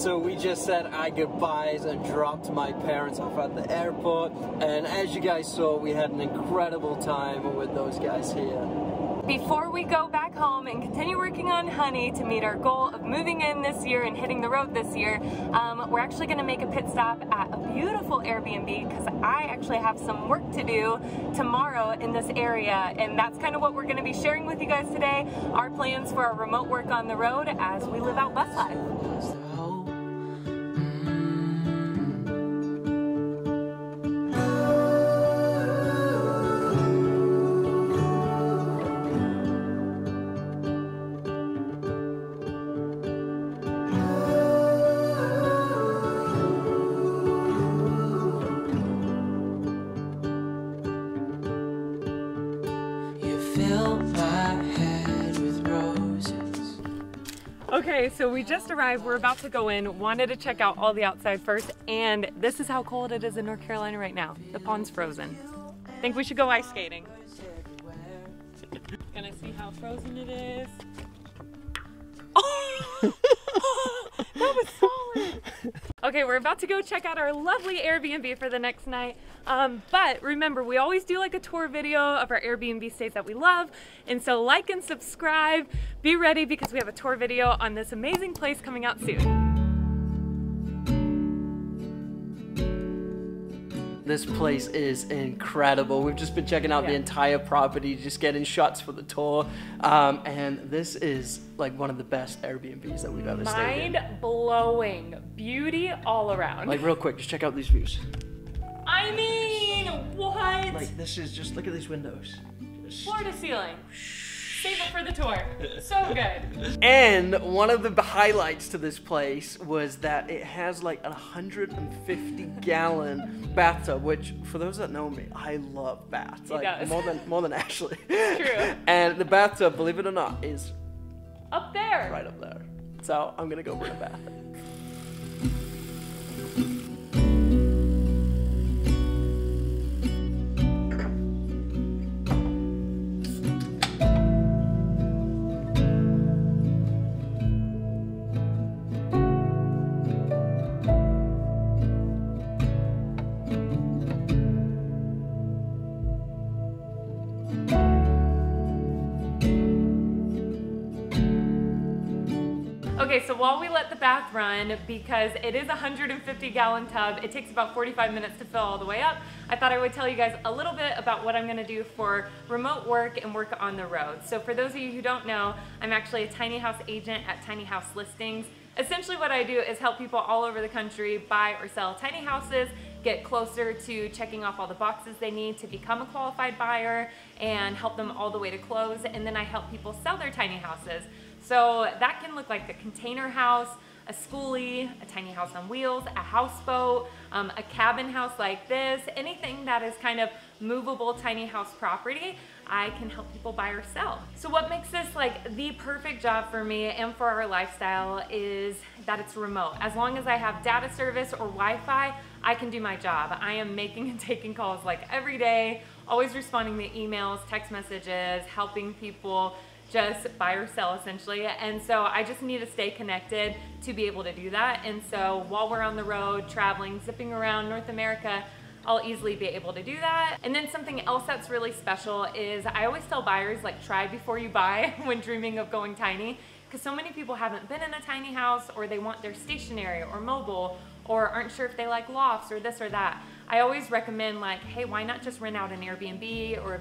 So we just said our goodbyes and dropped my parents off at the airport, and as you guys saw, we had an incredible time with those guys here. Before we go back home and continue working on Honey to meet our goal of moving in this year and hitting the road this year, we're actually going to make a pit stop at a beautiful Airbnb because I actually have some work to do tomorrow in this area, and that's kind of what we're going to be sharing with you guys today, our plans for our remote work on the road as we live out bus life. Okay, so we just arrived, we're about to go in, wanted to check out all the outside first, and this is how cold it is in North Carolina right now. The pond's frozen. Think we should go ice skating. Gonna see how frozen it is. Oh! That was solid! Okay, we're about to go check out our lovely Airbnb for the next night. But remember, we always do like a tour video of our Airbnb stays that we love. And so like and subscribe, be ready because we have a tour video on this amazing place coming out soon. This place is incredible. We've just been checking out the entire property, just getting shots for the tour. And this is like one of the best Airbnbs that we've ever stayed in. Mind-blowing. Beauty all around. Like real quick, just check out these views. I mean, what? Like this is just, look at these windows. Just... floor to ceceiling. Save it for the tour. So good. And one of the highlights to this place was that it has like a 150-gallon bathtub, which for those that know me, I love baths. He like does. more than Ashley. It's true. And the bathtub, believe it or not, is up there. right up there. So I'm gonna go bring a bath. Okay, so while we let the bath run, because it is a 150-gallon tub, it takes about 45 minutes to fill all the way up, I thought I would tell you guys a little bit about what I'm gonna do for remote work and work on the road. So for those of you who don't know, I'm actually a tiny house agent at Tiny House Listings. Essentially what I do is help people all over the country buy or sell tiny houses, get closer to checking off all the boxes they need to become a qualified buyer, and help them all the way to close. And then I help people sell their tiny houses. So that can look like a container house, a schoolie, a tiny house on wheels, a houseboat, a cabin house like this, anything that is kind of movable tiny house property, I can help people buy or sell. So what makes this like the perfect job for me and for our lifestyle is that it's remote. As long as I have data service or Wi-Fi, I can do my job. I am making and taking calls like every day, always responding to emails, text messages, helping people just buy or sell essentially. And so I just need to stay connected to be able to do that. And so while we're on the road, traveling, zipping around North America, I'll easily be able to do that. And then something else that's really special is I always tell buyers, like, try before you buy when dreaming of going tiny, because so many people haven't been in a tiny house, or they want their stationary or mobile, or aren't sure if they like lofts or this or that. I always recommend, like, hey, why not just rent out an Airbnb or a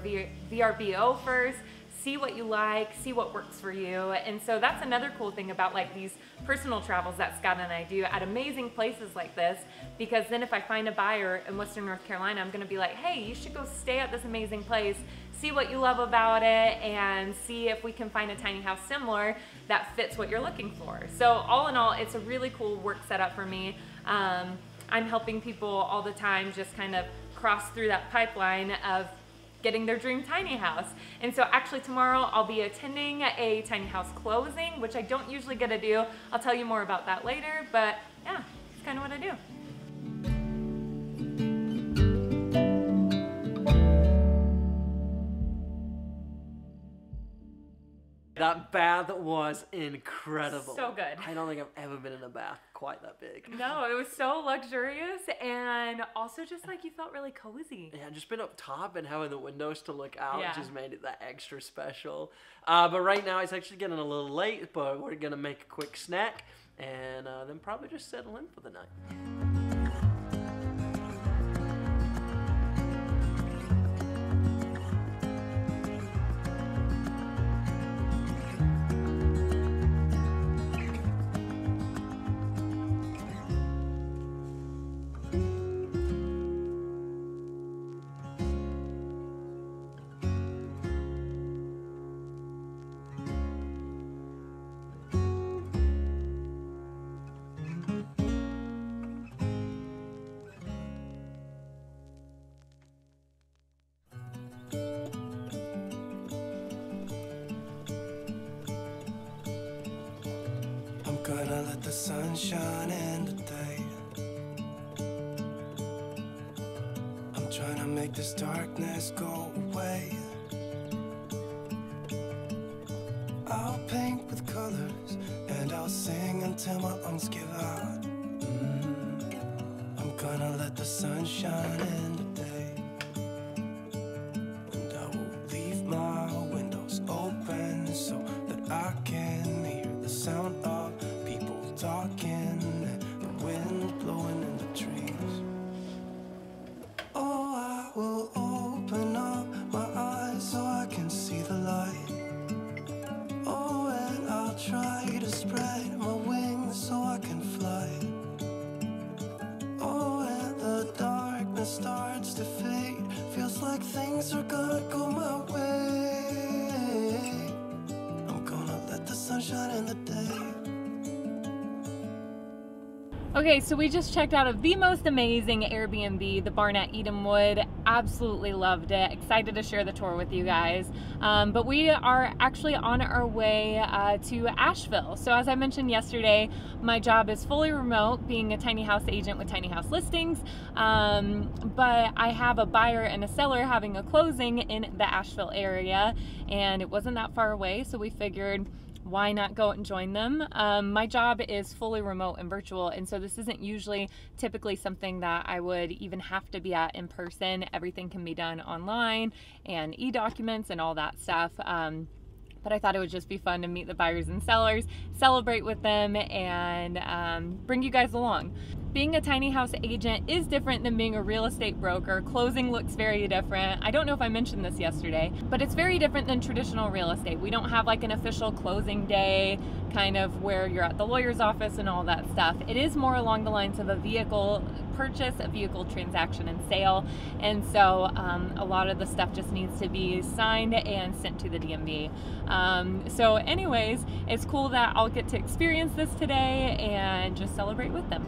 VRBO first? See what you like, see what works for you. And so that's another cool thing about like these personal travels that Scott and I do at amazing places like this, because then if I find a buyer in Western North Carolina, I'm gonna be like, hey, you should go stay at this amazing place, see what you love about it, and see if we can find a tiny house similar that fits what you're looking for. So all in all, it's a really cool work setup for me. I'm helping people all the time just kind of cross through that pipeline of getting their dream tiny house. And so actually tomorrow I'll be attending a tiny house closing, which I don't usually get to do. I'll tell you more about that later, but yeah, it's kind of what I do. That bath was incredible. So good. I don't think I've ever been in a bath quite that big. No, it was so luxurious, and also just like you felt really cozy. Yeah, just been up top and having the windows to look out just made it that extra special. But right now it's actually getting a little late, but we're gonna make a quick snack and then probably just settle in for the night. Gonna let the sun shine in today. I'm trying to make this darkness go away. I'll paint with colors and I'll sing until my lungs give out. I'm gonna let the sun shine in today. And I will leave my windows open so that I can hear the sound of talking and the wind blowing in the trees. Oh, I will open up my eyes so I can see the light. Oh, and I'll try to spread my wings so I can fly. Oh, and the darkness starts to fade. Feels like things are gonna go my way. I'm gonna let the sun shine in the day. Okay, so we just checked out of the most amazing Airbnb, the Barn at Edenwood. Absolutely loved it. Excited to share the tour with you guys. But we are actually on our way to Asheville. So as I mentioned yesterday, my job is fully remote, being a tiny house agent with tiny house listings. But I have a buyer and a seller having a closing in the Asheville area, and it wasn't that far away, so we figured, why not go and join them? My job is fully remote and virtual, and so this isn't usually typically something that I would even have to be at in person. Everything can be done online and e-documents and all that stuff. But I thought it would just be fun to meet the buyers and sellers, celebrate with them, and bring you guys along. Being a tiny house agent is different than being a real estate broker. Closing looks very different. I don't know if I mentioned this yesterday, but it's very different than traditional real estate. We don't have like an official closing day, kind of where you're at the lawyer's office and all that stuff. It is more along the lines of a vehicle purchase, a vehicle transaction and sale. And so a lot of the stuff just needs to be signed and sent to the DMV. So anyways, it's cool that I'll get to experience this today and just celebrate with them.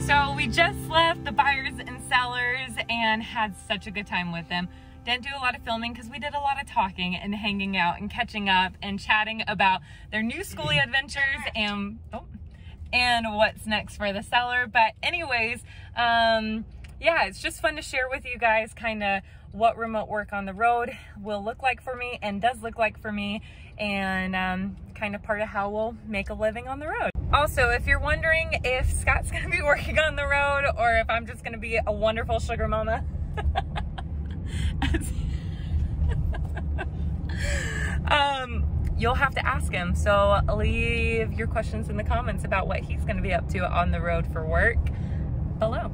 So we just left the buyers and sellers and had such a good time with them. Didn't do a lot of filming because we did a lot of talking and hanging out and catching up and chatting about their new schoolie adventures and what's next for the seller. But anyways, yeah, it's just fun to share with you guys kind of what remote work on the road will look like for me and does look like for me, and kind of part of how we'll make a living on the road. Also, if you're wondering if Scott's gonna be working on the road or if I'm just gonna be a wonderful sugar mama, you'll have to ask him. So leave your questions in the comments about what he's gonna be up to on the road for work below.